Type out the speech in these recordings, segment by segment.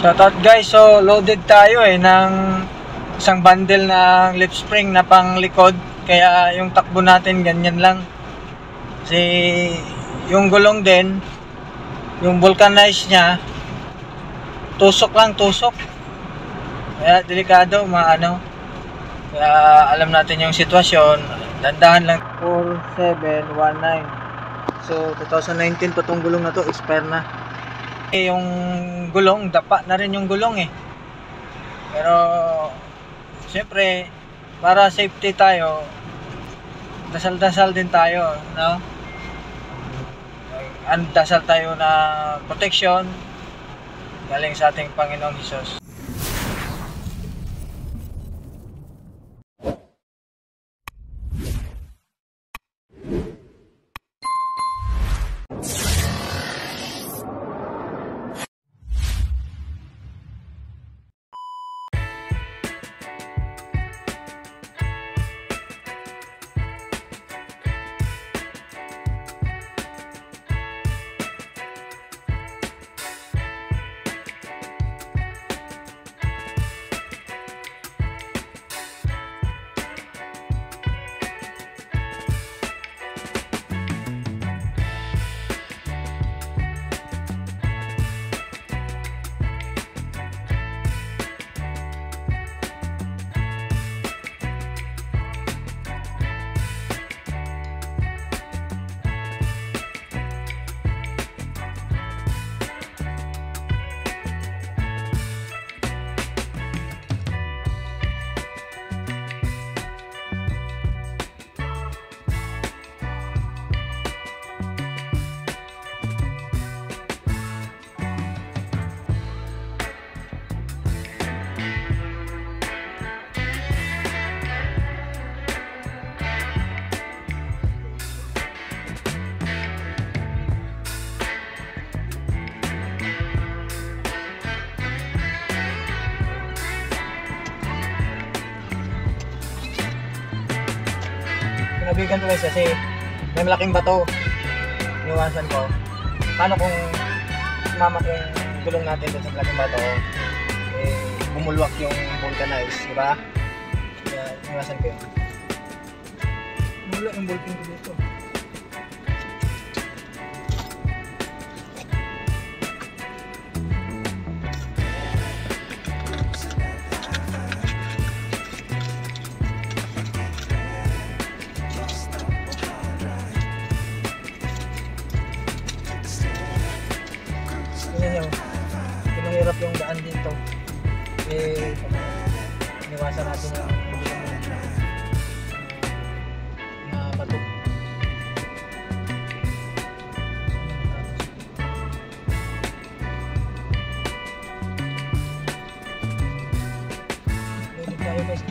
Shoutout guys, so loaded tayo ng isang bundle ng lip spring na pang likod. Kaya yung takbo natin ganyan lang. Kasi yung gulong din, yung vulcanize nya, tusok lang, tusok. Kaya delikado, maano. Kaya alam natin yung sitwasyon, dandahan lang. 4719. So 2019 pa tong gulong na to, expire na. Yung gulong, dapa na rin yung gulong pero syempre para safety tayo, dasal-dasal din tayo, no? Dasal tayo na protection galing sa ating Panginoong Hesus. Pinabigan ko guys kasi may malaking bato. Iniwasan ko. Paano kung sumama yung gulong natin doon sa malaking bato, bumulwak yung vulcanize, di ba? Kaya iniwasan ko yun. Bumulwak yung ballpin ko dito. Mahirap yung daan dito, iniwasan natin yung bato. Loaded tayo guys.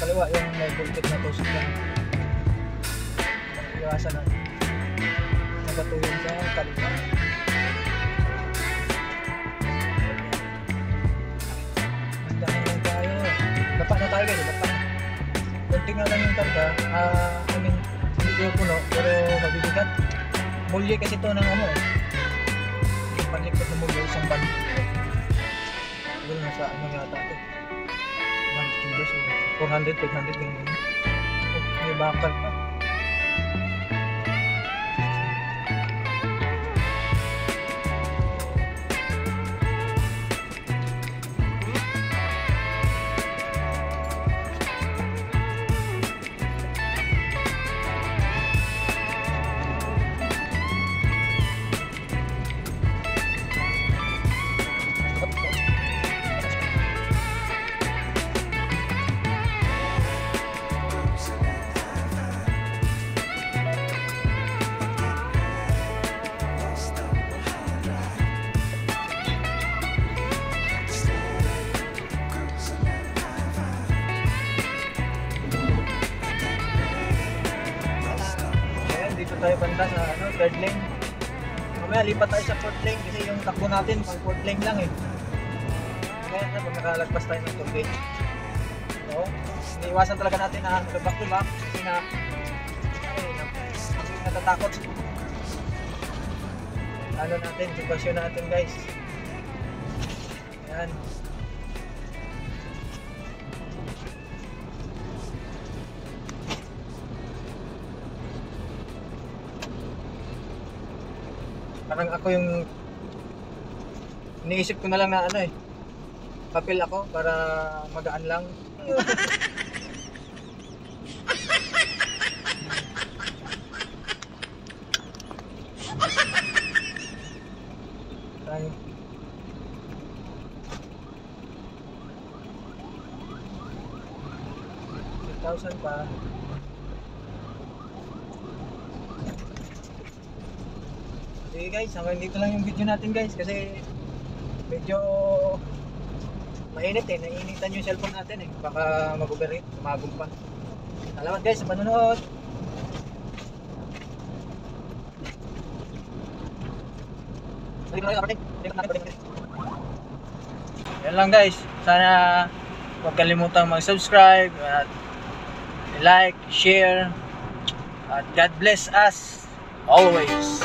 Kaliwa yung may bulkit na tusok lang. Iwasan na nagatuhin sa kaliwa. Magdahan lang tayo. Dapa na tayo guys, dapa na. Kunting na lang yung karga. Hindi ko puno pero mabibigat. Mulye kasi ito ng panlikot na mulye, isang band. Siguro nasa yata ito, 1 kilos o 400, 500 ganun. May bakal pa. Tayo banda sa third lane. Mamaya lipat tayo sa fourth lane kasi yung takbo natin pang fourth lane lang Kaya pag nakalagpas tayo ng toll gate. Oo. Iniiwasan talaga natin na mag-back to back kasi natatakot. Ano natin, sitwasyon natin guys. Ayan. Parang ako yung iniisip ko na lang na ano papel ako para magaan lang. Tayo. 2,000 pa. Sige guys, hanggang dito lang yung video natin guys kasi medyo mainit naiinitan yung cellphone natin baka mag-overheat, sumagong pa. Salamat guys sa panonood. Yan lang guys, sana huwag kalimutang mag-subscribe at like, share, at God bless us always.